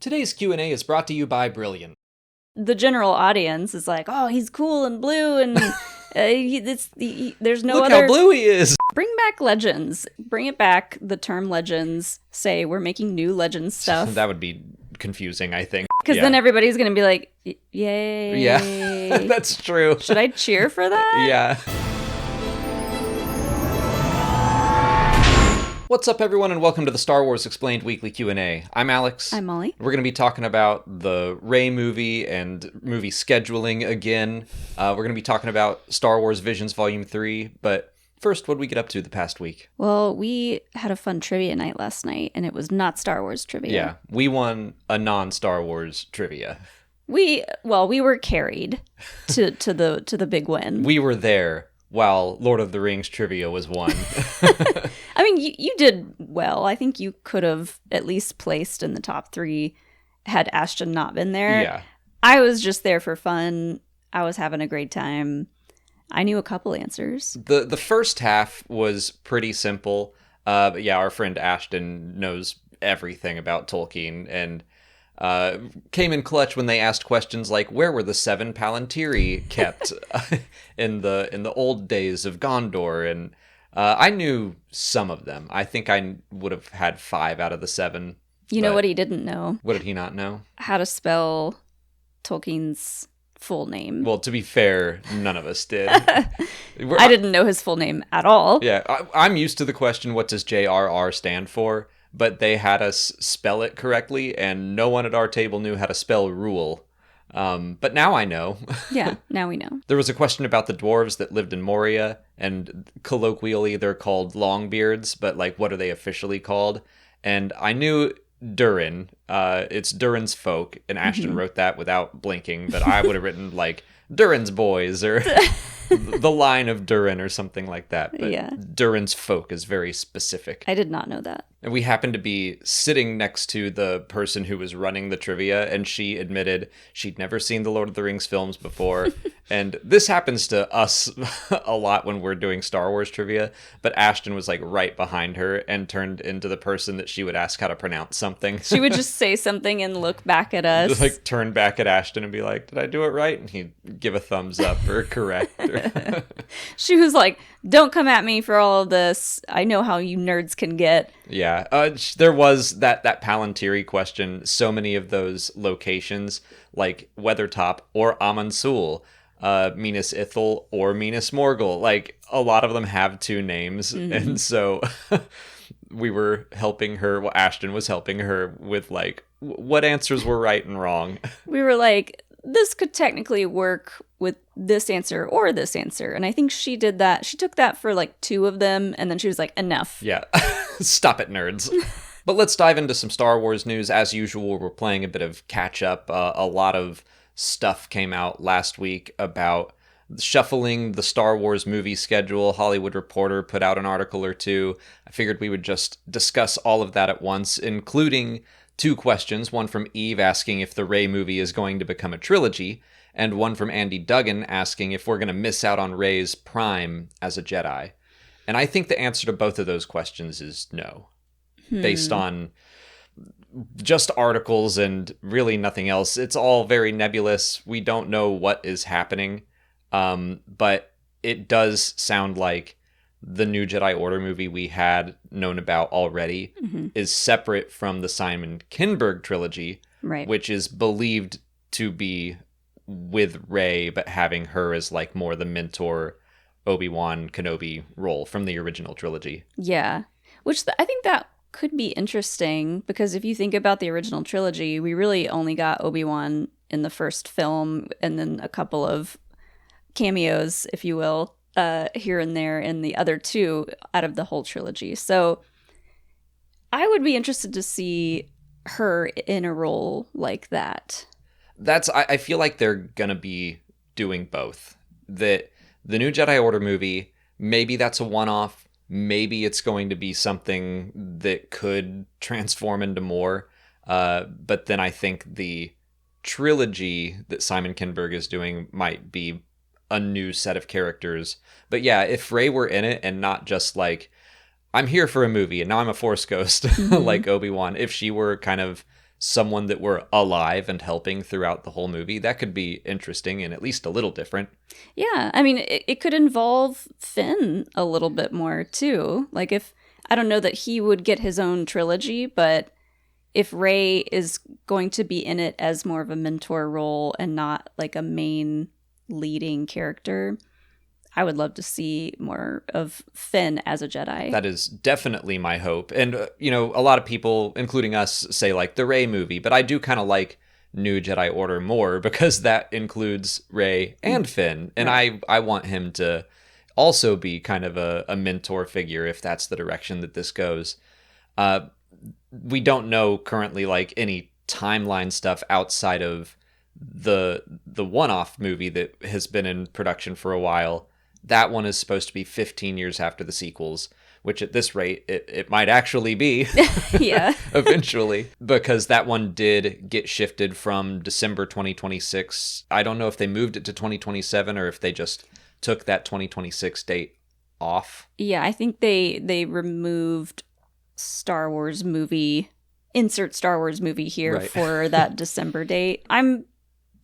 Today's Q&A is brought to you by Brilliant. The general audience is like, oh, he's cool and blue, and there's no Look other... how blue he is! Bring back Legends. Bring it back, the term Legends. Say, we're making new Legends stuff. That would be confusing, I think. Because then everybody's going to be like, yay. Yeah, that's true. Should I cheer for that? Yeah. What's up, everyone, and welcome to the Star Wars Explained Weekly Q&A. I'm Alex. I'm Molly. We're going to be talking about the Rey movie and movie scheduling again. We're going to be talking about Star Wars Visions Volume 3, but first, what did we get up to the past week? Well, we had a fun trivia night last night, and it was not Star Wars trivia. Yeah, we won a non-Star Wars trivia. We were carried to the big win. We were there while Lord of the Rings trivia was won. I mean, you did well. I think you could have at least placed in the top 3 had Ashton not been there. Yeah. I was just there for fun. I was having a great time. I knew a couple answers. The first half was pretty simple. But yeah, our friend Ashton knows everything about Tolkien and came in clutch when they asked questions like, where were the 7 Palantiri kept in the old days of Gondor? And I knew some of them. I think I would have had 5 out of the 7. You know what he didn't know? What did he not know? How to spell Tolkien's full name. Well, to be fair, none of us did. I didn't know his full name at all. Yeah, I'm used to the question, what does JRR stand for? But they had us spell it correctly, and no one at our table knew how to spell rule. But now I know. Yeah, now we know. There was a question about the dwarves that lived in Moria, and colloquially they're called Longbeards, but like, what are they officially called? And I knew Durin. It's Durin's folk, and Ashton wrote that without blinking, but I would have written like Durin's boys or the line of Durin or something like that. But yeah. Durin's folk is very specific. I did not know that. And we happened to be sitting next to the person who was running the trivia, and she admitted she'd never seen the Lord of the Rings films before. And this happens to us a lot when we're doing Star Wars trivia, but Ashton was like right behind her and turned into the person that she would ask how to pronounce something. She would just say something and look back at us. Just like turn back at Ashton and be like, did I do it right? And he'd give a thumbs up or correct. She was like, don't come at me for all of this. I know how you nerds can get. Yeah, there was that Palantiri question. So many of those locations, like Weathertop or Amansul, Minas Ithil or Minas Morgul, like a lot of them have 2 names. And so we were helping her, well, Ashton was helping her with like what answers were right and wrong. We were like, this could technically work with this answer or this answer. And I think she did that. She took that for like 2 of them, and then she was like, enough. Yeah. Stop it, nerds. But let's dive into some Star Wars news. As usual, we're playing a bit of catch up. A lot of stuff came out last week about shuffling the Star Wars movie schedule. Hollywood Reporter put out an article or 2. I figured we would just discuss all of that at once, including 2 questions, one from Eve asking if the Rey movie is going to become a trilogy, and one from Andy Duggan asking if we're going to miss out on Rey's prime as a Jedi. And I think the answer to both of those questions is no, based on just articles and really nothing else. It's all very nebulous. We don't know what is happening, but it does sound like the new Jedi Order movie we had known about already is separate from the Simon Kinberg trilogy, right, which is believed to be with Rey, but having her as like more the mentor Obi-Wan Kenobi role from the original trilogy. Yeah, which I think that could be interesting, because if you think about the original trilogy, we really only got Obi-Wan in the first film, and then a couple of cameos, if you will, here and there in the other 2 out of the whole trilogy. So I would be interested to see her in a role like that. I feel like they're gonna be doing both. That the new Jedi Order movie, maybe that's a one-off. Maybe it's going to be something that could transform into more. But then I think the trilogy that Simon Kinberg is doing might be a new set of characters. But yeah, if Rey were in it and not just like, I'm here for a movie and now I'm a Force ghost, like Obi-Wan, if she were kind of someone that were alive and helping throughout the whole movie. That could be interesting and at least a little different. Yeah, I mean, it could involve Finn a little bit more too. Like, if I don't know that he would get his own trilogy, but if Rey is going to be in it as more of a mentor role and not like a main leading character, I would love to see more of Finn as a Jedi. That is definitely my hope. And, a lot of people, including us, say like the Rey movie, but I do kind of like New Jedi Order more because that includes Rey and Finn. And Right. I want him to also be kind of a mentor figure if that's the direction that this goes. We don't know currently like any timeline stuff outside of the one-off movie that has been in production for a while. That one is supposed to be 15 years after the sequels, which at this rate, it might actually be Yeah. eventually, because that one did get shifted from December 2026. I don't know if they moved it to 2027 or if they just took that 2026 date off. Yeah, I think they removed Star Wars movie, insert Star Wars movie here Right. for that December date. I'm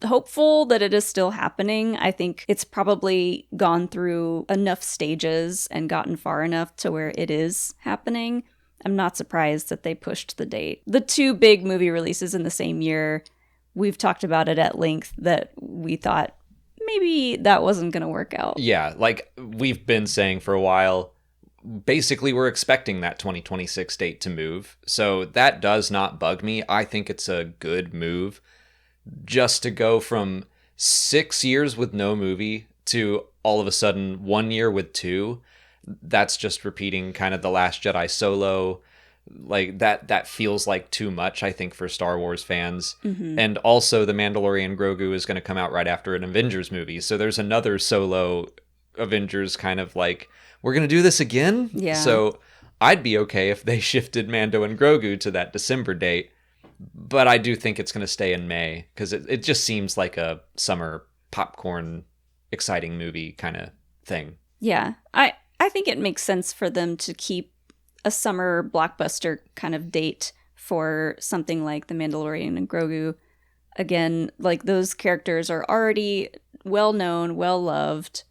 hopeful that it is still happening. I think it's probably gone through enough stages and gotten far enough to where it is happening. I'm not surprised that they pushed the date. The two big movie releases in the same year, we've talked about it at length that we thought maybe that wasn't going to work out. Yeah, like we've been saying for a while, basically we're expecting that 2026 date to move. So that does not bug me. I think it's a good move just to go from 6 years with no movie to all of a sudden 1 year with two. That's just repeating kind of The Last Jedi Solo. Like that feels like too much, I think, for Star Wars fans. Mm-hmm. And also The Mandalorian Grogu is going to come out right after an Avengers movie. So there's another solo Avengers kind of like, we're going to do this again? Yeah. So I'd be okay if they shifted Mando and Grogu to that December date. But I do think it's going to stay in May because it just seems like a summer popcorn exciting movie kind of thing. Yeah. I think it makes sense for them to keep a summer blockbuster kind of date for something like The Mandalorian and Grogu. Again, like those characters are already well known, well loved.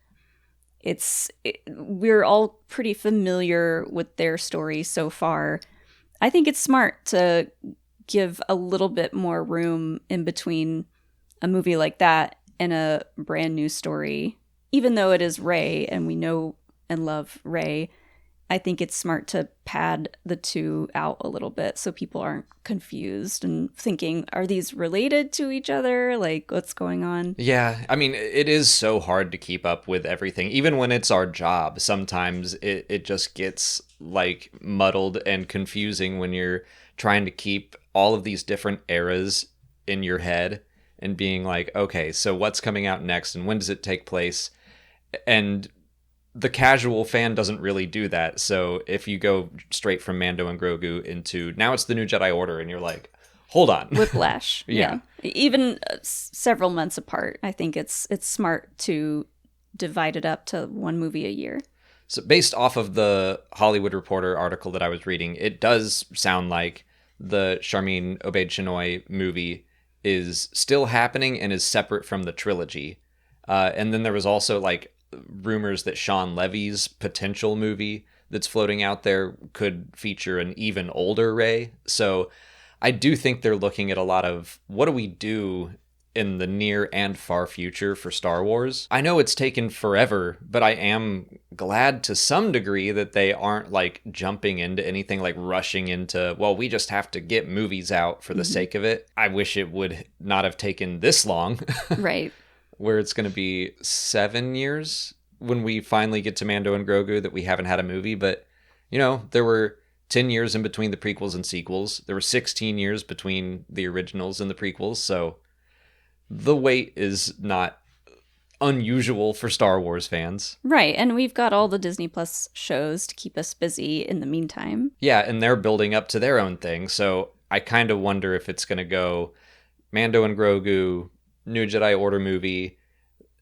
We're all pretty familiar with their story so far. I think it's smart to give a little bit more room in between a movie like that and a brand new story. Even though it is Rey and we know and love Rey, I think it's smart to pad the two out a little bit so people aren't confused and thinking, are these related to each other? Like, what's going on? Yeah, I mean, it is so hard to keep up with everything. Even when it's our job, sometimes it just gets like muddled and confusing when you're trying to keep all of these different eras in your head and being like, okay, so what's coming out next and when does it take place? And the casual fan doesn't really do that. So if you go straight from Mando and Grogu into now it's the New Jedi Order and you're like, hold on. Whiplash. Yeah. Even several months apart, I think it's smart to divide it up to one movie a year. So based off of the Hollywood Reporter article that I was reading, it does sound like the Charmin Obaid-Chinoy movie is still happening and is separate from the trilogy. And then there was also like rumors that Sean Levy's potential movie that's floating out there could feature an even older Rey. So I do think they're looking at a lot of what do we do in the near and far future for Star Wars. I know it's taken forever, but I am glad to some degree that they aren't like jumping into anything, like rushing into, well, we just have to get movies out for the sake of it. I wish it would not have taken this long. Right. Where it's going to be 7 years when we finally get to Mando and Grogu that we haven't had a movie. But, there were 10 years in between the prequels and sequels. There were 16 years between the originals and the prequels. So the wait is not unusual for Star Wars fans. Right. And we've got all the Disney Plus shows to keep us busy in the meantime. Yeah, and they're building up to their own thing. So I kind of wonder if it's going to go Mando and Grogu, New Jedi Order movie,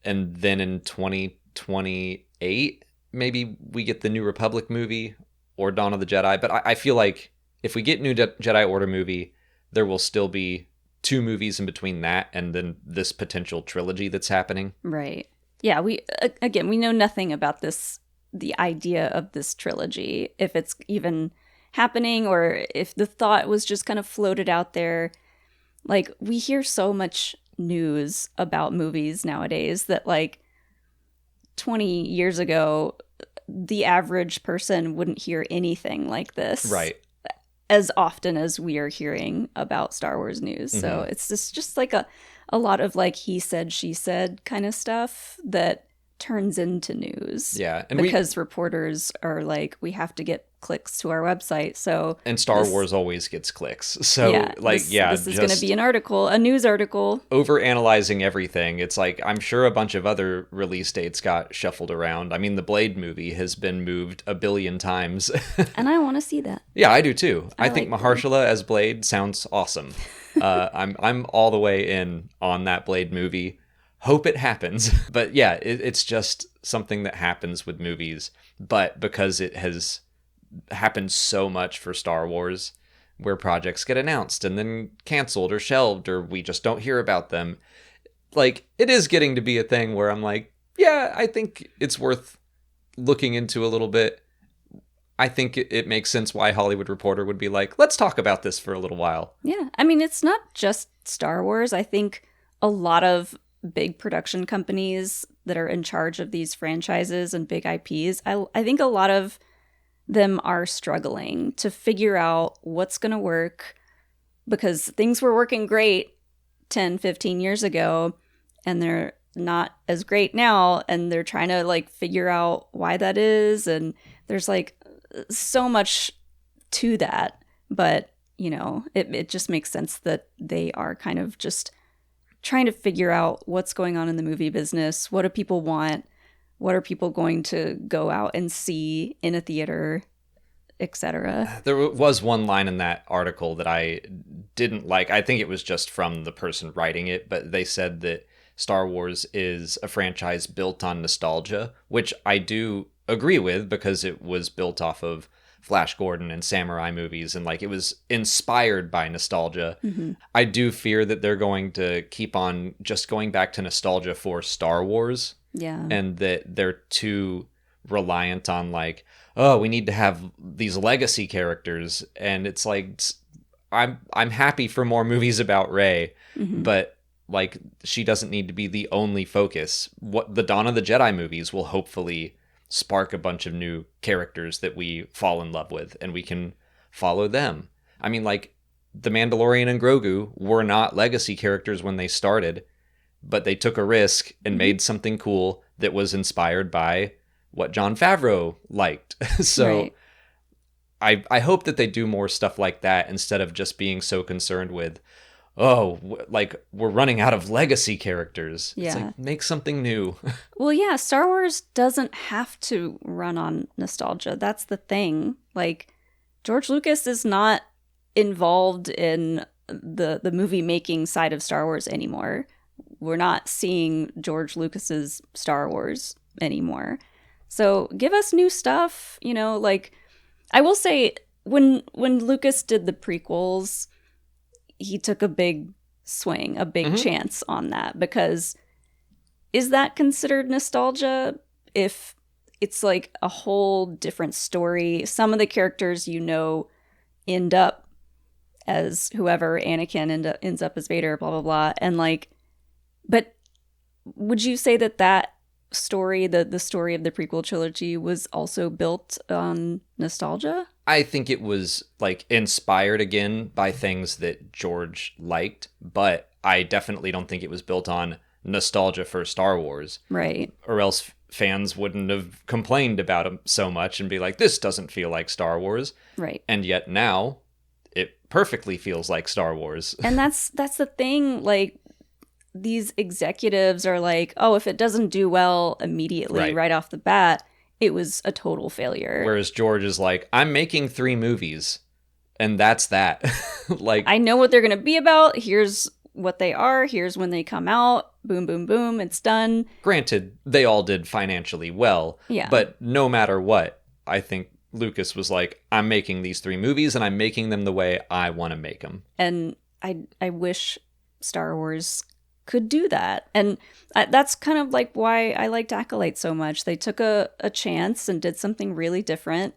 and then in 2028, maybe we get the New Republic movie or Dawn of the Jedi. But I feel like if we get New Jedi Order movie, there will still be 2 movies in between that and then this potential trilogy that's happening. Right. Yeah, we know nothing about the idea of this trilogy, if it's even happening or if the thought was just kind of floated out there. Like, we hear so much news about movies nowadays that, like, 20 years ago, the average person wouldn't hear anything like this. Right. As often as we are hearing about Star Wars news. So it's just like a lot of like he said, she said kind of stuff that turns into news. Yeah. And because reporters are like, we have to get clicks to our website. So and Star Wars always gets clicks. So this is going to be a news article. Over analyzing everything. It's like, I'm sure a bunch of other release dates got shuffled around. I mean, the Blade movie has been moved a billion times. And I want to see that. Yeah, I do too. I think like Mahershala as Blade sounds awesome. I'm all the way in on that Blade movie. Hope it happens. But yeah, it's just something that happens with movies. But because it has happened so much for Star Wars, where projects get announced and then canceled or shelved, or we just don't hear about them, like, it is getting to be a thing where I'm like, yeah, I think it's worth looking into a little bit. I think it makes sense why Hollywood Reporter would be like, let's talk about this for a little while. Yeah. I mean, it's not just Star Wars. I think a lot of big production companies that are in charge of these franchises and big IPs, I think a lot of them are struggling to figure out what's going to work, because things were working great 10, 15 years ago, and they're not as great now, and they're trying to like figure out why that is. And there's like so much to that, but you know, it just makes sense that they are kind of just trying to figure out what's going on in the movie business. What do people want? What are people going to go out and see in a theater, etc.? There was one line in that article that I didn't like. I think it was just from the person writing it, but they said that Star Wars is a franchise built on nostalgia, which I do agree with, because it was built off of Flash Gordon and samurai movies, and like it was inspired by nostalgia. I do fear that they're going to keep on just going back to nostalgia for Star Wars. Yeah. And that they're too reliant on like, oh, we need to have these legacy characters. And it's like, I'm happy for more movies about Rey, but like, she doesn't need to be the only focus. What the Dawn of the Jedi movies will hopefully spark a bunch of new characters that we fall in love with, and we can follow them. I mean, like, the Mandalorian and Grogu were not legacy characters when they started, but they took a risk and made something cool that was inspired by what Jon Favreau liked. So right. I hope that they do more stuff like that, instead of just being so concerned with, like, we're running out of legacy characters. Yeah. It's like, make something new. Well, yeah, Star Wars doesn't have to run on nostalgia. That's the thing. Like, George Lucas is not involved in the movie making side of Star Wars anymore. We're not seeing George Lucas's Star Wars anymore. So give us new stuff, you know, like, I will say, when Lucas did the prequels, he took a big swing, a big chance on that, because is that considered nostalgia if it's like a whole different story? Some of the characters, you know, end up as whoever, Anakin ends up as Vader, blah, blah, blah. And like, but would you say that story, the story of the prequel trilogy, was also built on nostalgia? I think it was like inspired again by things that George liked, but I definitely don't think it was built on nostalgia for Star Wars. Right. Or else fans wouldn't have complained about him so much and be like, this doesn't feel like Star Wars. Right. And yet now it perfectly feels like Star Wars. And that's the thing, like, these executives are like, oh, if it doesn't do well immediately right off the bat, it was a total failure. Whereas George is like, I'm making 3 movies, and that's that. Like, I know what they're going to be about. Here's what they are. Here's when they come out. Boom, boom, boom. It's done. Granted, they all did financially well. Yeah. But no matter what, I think Lucas was like, I'm making these 3 movies, and I'm making them the way I want to make them. And I wish Star Wars could do that. And that's kind of like why I liked Acolyte so much. They took a chance and did something really different.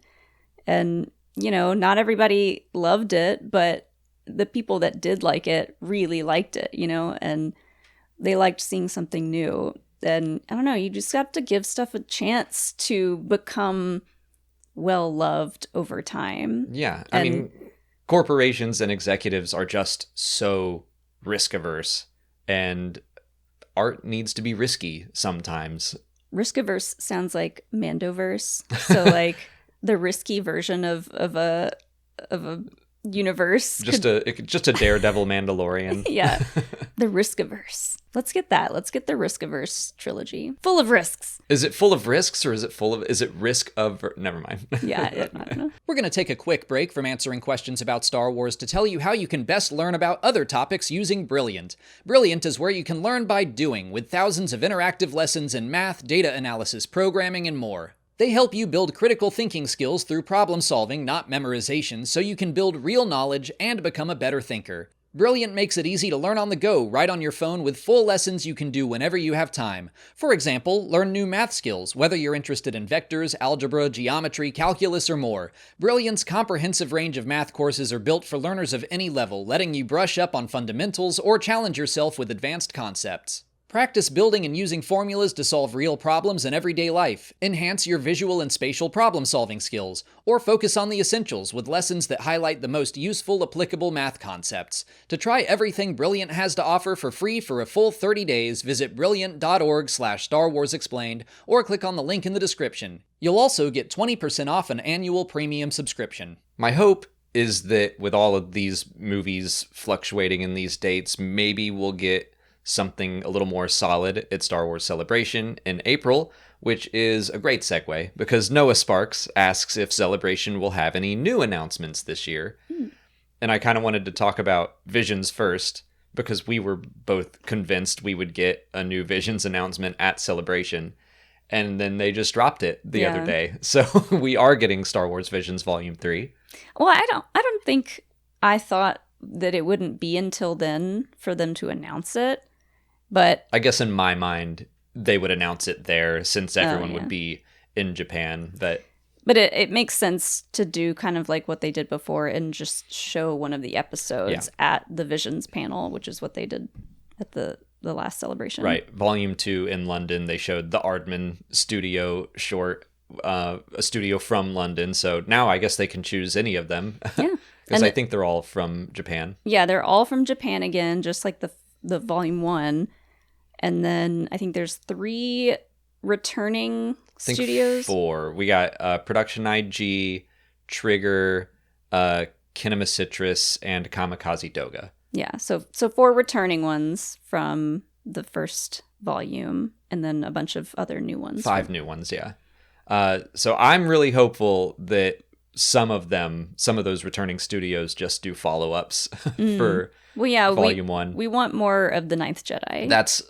And, you know, not everybody loved it, but the people that did like it really liked it, you know, and they liked seeing something new. And I don't know, you just have to give stuff a chance to become well loved over time. Yeah. I mean, corporations and executives are just so risk averse, and art needs to be risky sometimes. Risk averse sounds like Mandoverse. So like the risky version of a universe. Just a Daredevil Mandalorian. Yeah. The risk averse. Let's get that. Let's get the risk averse trilogy. Full of risks. Is it full of risks, or is it risk of... Never mind. Yeah, I don't know. We're going to take a quick break from answering questions about Star Wars to tell you how you can best learn about other topics using Brilliant. Brilliant is where you can learn by doing, with thousands of interactive lessons in math, data analysis, programming, and more. They help you build critical thinking skills through problem solving, not memorization, so you can build real knowledge and become a better thinker. Brilliant makes it easy to learn on the go, right on your phone, with full lessons you can do whenever you have time. For example, learn new math skills, whether you're interested in vectors, algebra, geometry, calculus, or more. Brilliant's comprehensive range of math courses are built for learners of any level, letting you brush up on fundamentals or challenge yourself with advanced concepts. Practice building and using formulas to solve real problems in everyday life. Enhance your visual and spatial problem-solving skills. Or focus on the essentials with lessons that highlight the most useful, applicable math concepts. To try everything Brilliant has to offer for free for a full 30 days, visit brilliant.org/Star Wars Explained or click on the link in the description. You'll also get 20% off an annual premium subscription. My hope is that with all of these movies fluctuating in these dates, maybe we'll get something a little more solid at Star Wars Celebration in April, which is a great segue because Noah Sparks asks if Celebration will have any new announcements this year. And I kind of wanted to talk about Visions first because we were both convinced we would get a new Visions announcement at Celebration. And then they just dropped it the other day. So we are getting Star Wars Visions Volume 3. Well, I don't think I thought that it wouldn't be until then for them to announce it. But I guess in my mind, they would announce it there since everyone would be in Japan. But it makes sense to do kind of like what they did before and just show one of the episodes at the Visions panel, which is what they did at the last Celebration. Right. Volume 2 in London, they showed the Aardman studio short, a studio from London. So now I guess they can choose any of them. Yeah. Because I think they're all from Japan. Yeah, they're all from Japan again, just like the Volume 1. And then I think there's 3 returning studios. 4. We got Production IG, Trigger, Kinema Citrus, and Kamikaze Doga. Yeah, so 4 returning ones from the first volume, and then a bunch of other new ones. 5 new ones, yeah. So I'm really hopeful that some of those returning studios just do follow-ups for Volume 1. We want more of the Ninth Jedi. That's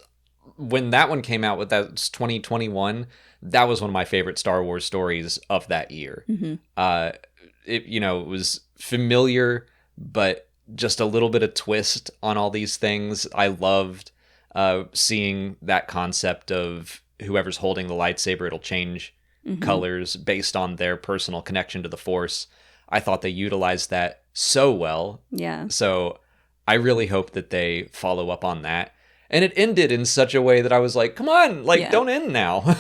when that one came out, that's 2021. That was one of my favorite Star Wars stories of that year. It was familiar, but just a little bit of twist on all these things. I loved seeing that concept of whoever's holding the lightsaber, it'll change colors based on their personal connection to the Force. I thought they utilized that so well. Yeah. So I really hope that they follow up on that. And it ended in such a way that I was like, come on, don't end now.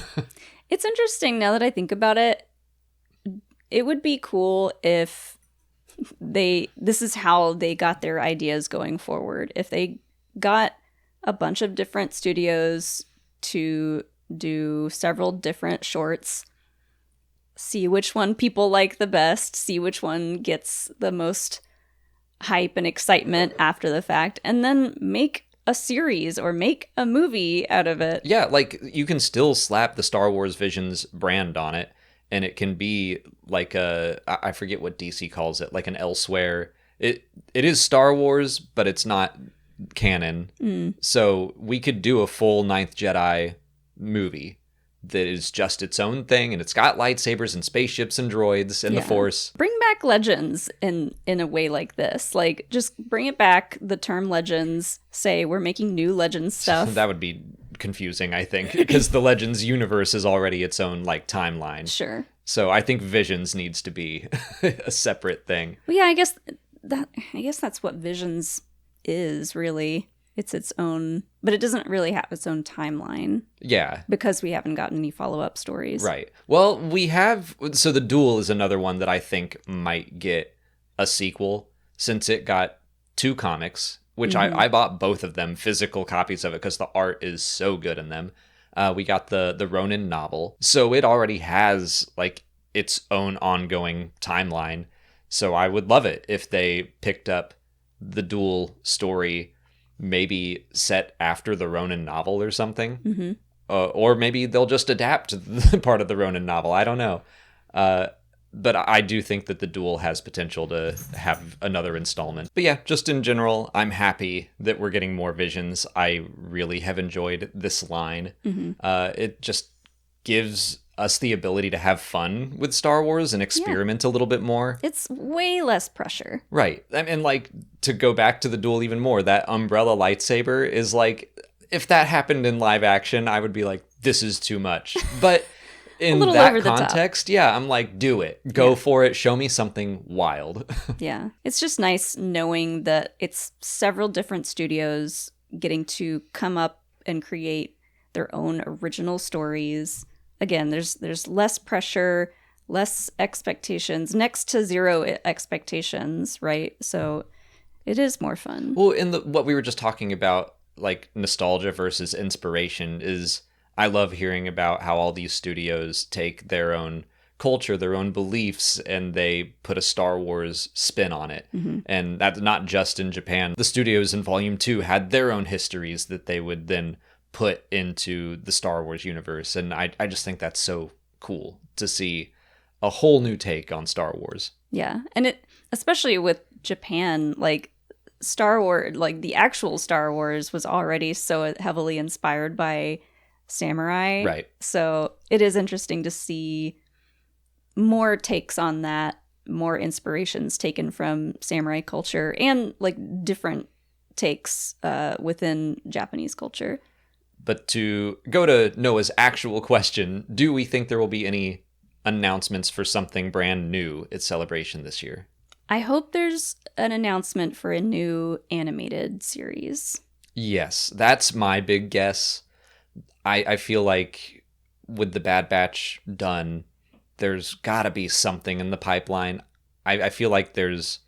It's interesting now that I think about it. It would be cool if this is how they got their ideas going forward. If they got a bunch of different studios to do several different shorts, see which one people like the best, see which one gets the most hype and excitement after the fact, and then make a series or make a movie out of it. Yeah, you can still slap the Star Wars Visions brand on it, and it can be like I forget what DC calls it, like an elsewhere. It is Star Wars, but it's not canon. So we could do a full Ninth Jedi movie that is just its own thing, and it's got lightsabers and spaceships and droids and the Force. Bring back back Legends in a way like this. Like, just bring it back, the term Legends, say we're making new Legends stuff. That would be confusing, I think, because the Legends universe is already its own, like, timeline. Sure. So I think Visions needs to be a separate thing. Well, yeah, I guess that's what Visions is, really. It's its own, but it doesn't really have its own timeline. Yeah. Because we haven't gotten any follow-up stories. Right. Well, we have, so The Duel is another one that I think might get a sequel, since it got 2 comics, which I bought both of them, physical copies of it, because the art is so good in them. We got the Ronin novel. So it already has, like, its own ongoing timeline. So I would love it if they picked up the Duel story, maybe set after the Ronin novel or something. Mm-hmm. Or maybe they'll just adapt the part of the Ronin novel. I don't know. But I do think that the Duel has potential to have another installment. But yeah, just in general, I'm happy that we're getting more Visions. I really have enjoyed this line. Mm-hmm. It just gives us the ability to have fun with Star Wars and experiment a little bit more. It's way less pressure. Right. And like, to go back to the Duel even more, that umbrella lightsaber is like, if that happened in live action, I would be like, this is too much. But in that context, yeah, I'm like, do it. Go for it. Show me something wild. Yeah. It's just nice knowing that it's several different studios getting to come up and create their own original stories. Again, there's less pressure, less expectations, next to zero expectations, right? So it is more fun. Well, in what we were just talking about, like nostalgia versus inspiration, is I love hearing about how all these studios take their own culture, their own beliefs, and they put a Star Wars spin on it. Mm-hmm. And that's not just in Japan. The studios in Volume 2 had their own histories that they would then put into the Star Wars universe. And I just think that's so cool to see a whole new take on Star Wars. Yeah. And it, especially with Japan, like Star Wars, like the actual Star Wars was already so heavily inspired by samurai. Right. So it is interesting to see more takes on that, more inspirations taken from samurai culture and like different takes within Japanese culture. But to go to Noah's actual question, do we think there will be any announcements for something brand new at Celebration this year? I hope there's an announcement for a new animated series. Yes, that's my big guess. I feel like with the Bad Batch done, there's got to be something in the pipeline. I feel like there's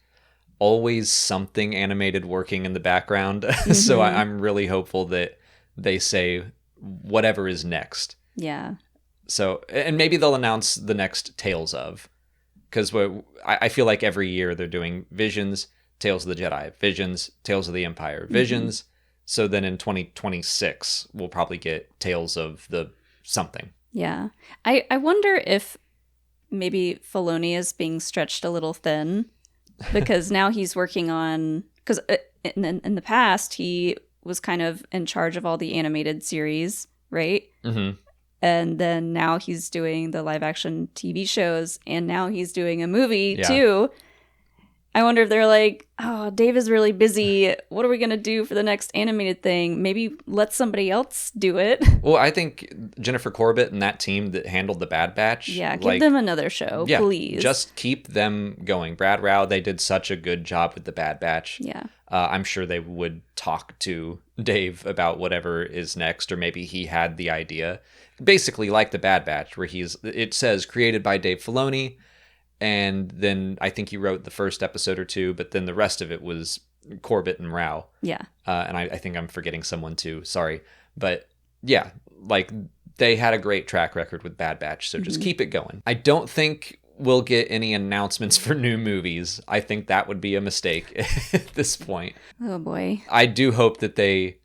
always something animated working in the background. Mm-hmm. So I'm really hopeful that they say whatever is next. Yeah. So, and maybe they'll announce the next Tales of, because I feel like every year they're doing Visions, Tales of the Jedi, Visions, Tales of the Empire, Visions. Mm-hmm. So then in 2026, we'll probably get Tales of the something. Yeah. I wonder if maybe Filoni is being stretched a little thin, because now he's working on, because in the past, he was kind of in charge of all the animated series, right? Mm-hmm. And then now he's doing the live action TV shows, and now he's doing a movie too. I wonder if they're like, oh, Dave is really busy. What are we going to do for the next animated thing? Maybe let somebody else do it. Well, I think Jennifer Corbett and that team that handled the Bad Batch. Yeah, give them another show, please. Just keep them going. Brad Rao, they did such a good job with the Bad Batch. Yeah. I'm sure they would talk to Dave about whatever is next, or maybe he had the idea. Basically like the Bad Batch, where it says created by Dave Filoni, and then I think he wrote the first episode or two, but then the rest of it was Corbett and Rao. Yeah. And I think I'm forgetting someone too. Sorry. But yeah, like they had a great track record with Bad Batch, so just keep it going. I don't think we'll get any announcements for new movies. I think that would be a mistake at this point. Oh boy. I do hope that they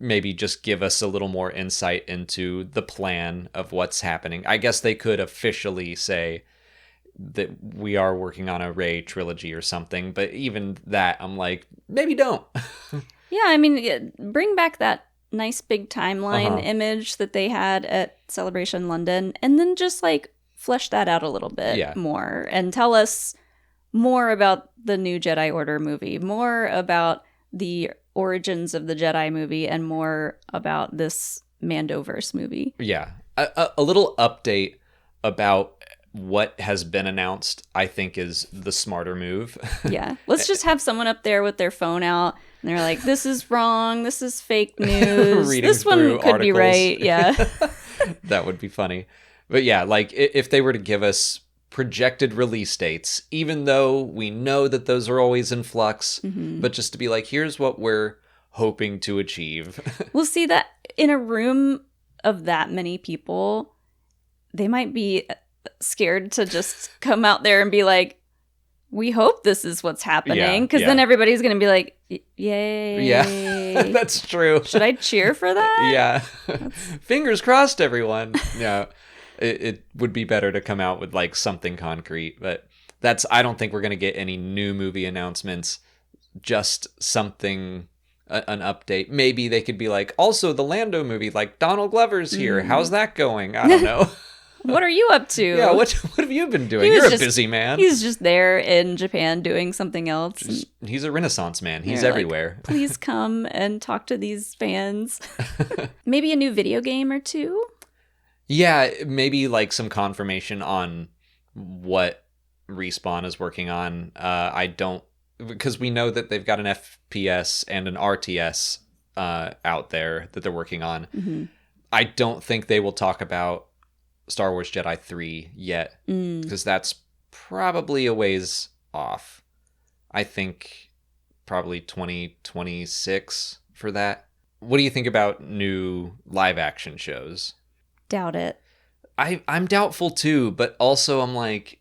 maybe just give us a little more insight into the plan of what's happening. I guess they could officially say that we are working on a Rey trilogy or something, but even that, I'm like, maybe don't. Yeah, I mean, bring back that nice big timeline image that they had at Celebration London, and then just like flesh that out a little bit more and tell us more about the new Jedi Order movie, more about the origins of the Jedi movie, and more about this Mandoverse movie. Yeah. A little update about what has been announced, I think, is the smarter move. Yeah. Let's just have someone up there with their phone out, and they're like, this is wrong, this is fake news, Reading this one through could be articles. right. Yeah. That would be funny. But yeah, like if they were to give us projected release dates, even though we know that those are always in flux, but just to be like, here's what we're hoping to achieve. We'll see that in a room of that many people, they might be scared to just come out there and be like, we hope this is what's happening, because then everybody's going to be like, yay. Yeah, that's true. Should I cheer for that? Yeah. Fingers crossed, everyone. Yeah. It would be better to come out with like something concrete, but I don't think we're going to get any new movie announcements, just something, an update. Maybe they could be like, also the Lando movie, like Donald Glover's here. How's that going? I don't know. What are you up to? Yeah, what have you been doing? You're a busy man. He's just there in Japan doing something else. He's a Renaissance man. He's like, everywhere. Please come and talk to these fans. Maybe a new video game or two? Yeah, maybe like some confirmation on what Respawn is working on. Because we know that they've got an FPS and an RTS out there that they're working on. Mm-hmm. I don't think they will talk about Star Wars Jedi 3 yet, because that's probably a ways off. I think probably 2026 for that. What do you think about new live action shows? Doubt it. I'm doubtful too, but also I'm like,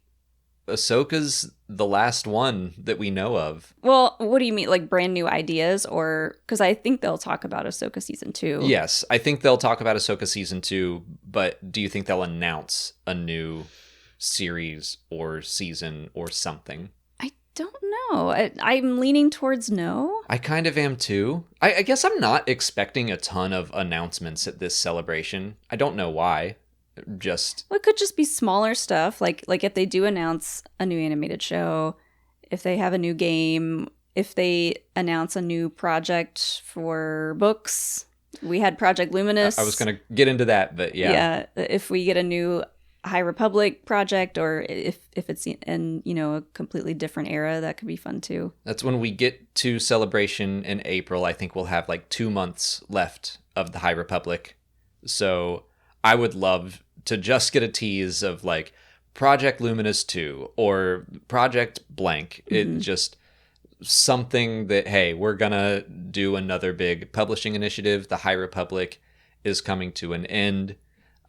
Ahsoka's the last one that we know of. Well, what do you mean, like brand new ideas? Or because I think they'll talk about Ahsoka season 2. Yes, I think they'll talk about Ahsoka season 2, but do you think they'll announce a new series or season or something? I don't know. I'm leaning towards no. I kind of am too. I guess I'm not expecting a ton of announcements at this celebration. I don't know why. Well, it could just be smaller stuff, like if they do announce a new animated show, if they have a new game, if they announce a new project for books. We had Project Luminous. I was going to get into that, but yeah. Yeah, if we get a new High Republic project, or if it's in a completely different era, that could be fun too. That's when we get to Celebration in April. I think we'll have like 2 months left of the High Republic. So I would love to just get a tease of like Project Luminous 2 or Project Blank. It just something that, hey, we're gonna do another big publishing initiative. The High Republic is coming to an end.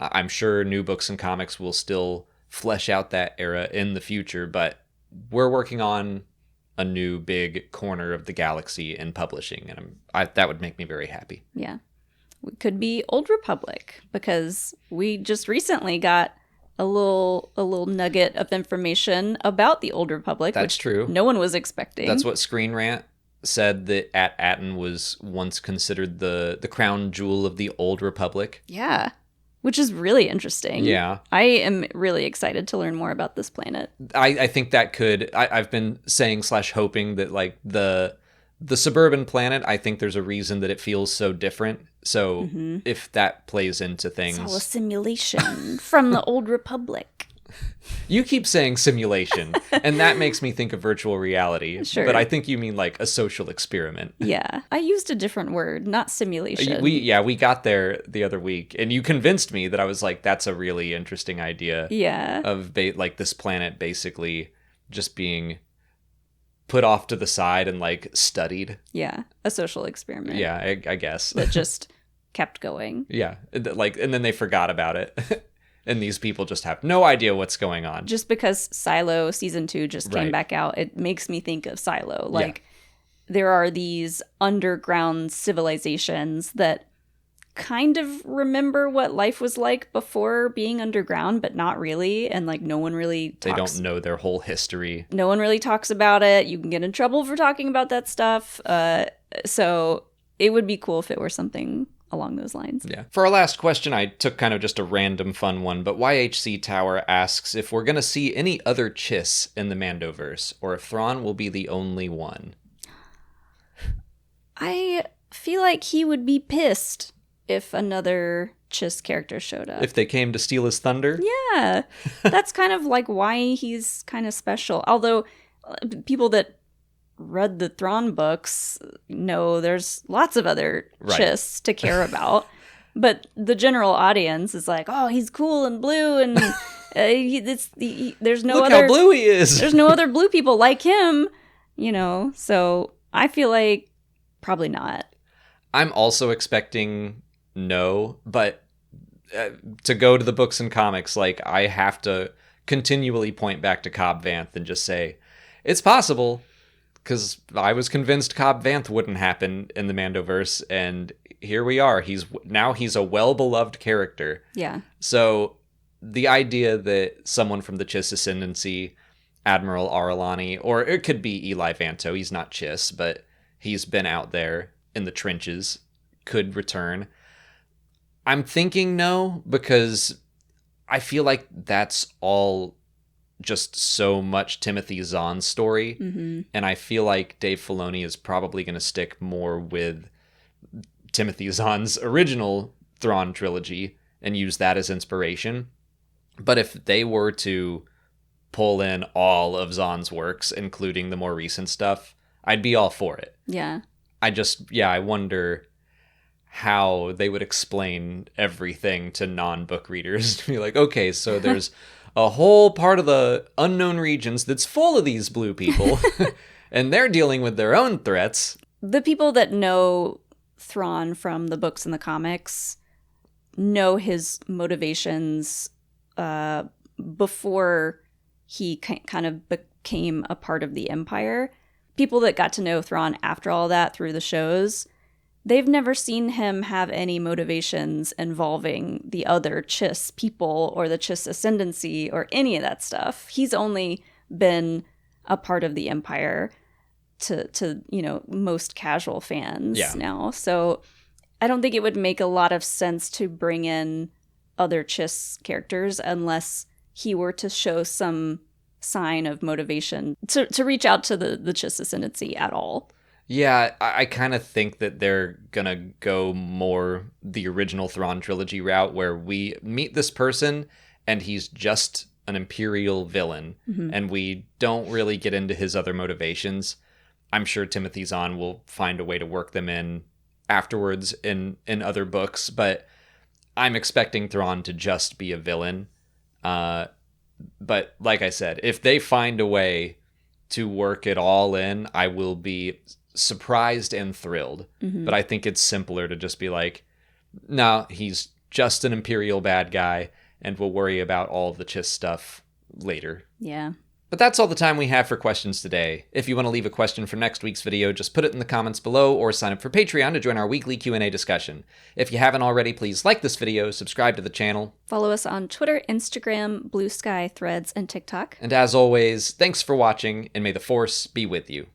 I'm sure new books and comics will still flesh out that era in the future, but we're working on a new big corner of the galaxy in publishing, and that would make me very happy. Yeah. It could be Old Republic, because we just recently got a little nugget of information about the Old Republic. That's true. No one was expecting. That's what Screen Rant said, that Atten was once considered the crown jewel of the Old Republic. Yeah, which is really interesting. Yeah. I am really excited to learn more about this planet. I think that could... I've been saying / hoping that like the suburban planet, I think there's a reason that it feels so different. So if that plays into things... It's all a simulation from the Old Republic. You keep saying simulation, and that makes me think of virtual reality. Sure. But I think you mean like a social experiment. Yeah. I used a different word, not simulation. We got there the other week, and you convinced me that I was like, that's a really interesting idea. Yeah. Of like this planet basically just being put off to the side and like studied. Yeah. A social experiment. Yeah, I guess. That just kept going. Yeah. Like, and then they forgot about it. And these people just have no idea what's going on. Just because Silo season 2 just came back out, it makes me think of Silo. Like, there are these underground civilizations that kind of remember what life was like before being underground, but not really. And like, no one really talks. They don't know their whole history. No one really talks about it. You can get in trouble for talking about that stuff. So it would be cool if it were something along those lines. Yeah. For our last question, I took kind of just a random fun one, but YHC Tower asks if we're going to see any other Chiss in the Mandoverse, or if Thrawn will be the only one. I feel like he would be pissed if another Chiss character showed up. If they came to steal his thunder? Yeah. That's kind of like why he's kind of special. Although people that read the Thrawn books know there's lots of other Chiss to care about. But the general audience is like, oh, he's cool and blue, and there's no Look other... how blue he is! There's no other blue people like him, you know? So I feel like probably not. I'm also expecting no, but to go to the books and comics, like, I have to continually point back to Cobb Vanth and just say, it's possible, because I was convinced Cobb Vanth wouldn't happen in the Mandoverse, and here we are. He's a well-beloved character. Yeah. So the idea that someone from the Chiss Ascendancy, Admiral Aralani, or it could be Eli Vanto, he's not Chiss, but he's been out there in the trenches, could return. I'm thinking no, because I feel like that's all just so much Timothy Zahn's story. Mm-hmm. And I feel like Dave Filoni is probably going to stick more with Timothy Zahn's original Thrawn trilogy and use that as inspiration. But if they were to pull in all of Zahn's works, including the more recent stuff, I'd be all for it. Yeah. I wonder how they would explain everything to non-book readers. To be like, okay, so there's a whole part of the unknown regions that's full of these blue people, and they're dealing with their own threats. The people that know Thrawn from the books and the comics know his motivations before he kind of became a part of the Empire. People that got to know Thrawn after all that through the shows, they've never seen him have any motivations involving the other Chiss people or the Chiss Ascendancy or any of that stuff. He's only been a part of the Empire to most casual fans now. So I don't think it would make a lot of sense to bring in other Chiss characters unless he were to show some sign of motivation to reach out to the Chiss Ascendancy at all. Yeah, I kind of think that they're going to go more the original Thrawn trilogy route, where we meet this person and he's just an Imperial villain, and we don't really get into his other motivations. I'm sure Timothy Zahn will find a way to work them in afterwards in other books, but I'm expecting Thrawn to just be a villain. But like I said, if they find a way to work it all in, I will be surprised and thrilled. But I think it's simpler to just be like, no, he's just an Imperial bad guy, and we'll worry about all the Chiss stuff later. Yeah. But that's all the time we have for questions today. If you want to leave a question for next week's video, just put it in the comments below or sign up for Patreon to join our weekly Q&A discussion. If you haven't already, please like this video, subscribe to the channel. Follow us on Twitter, Instagram, Blue Sky, Threads, and TikTok. And as always, thanks for watching, and may the Force be with you.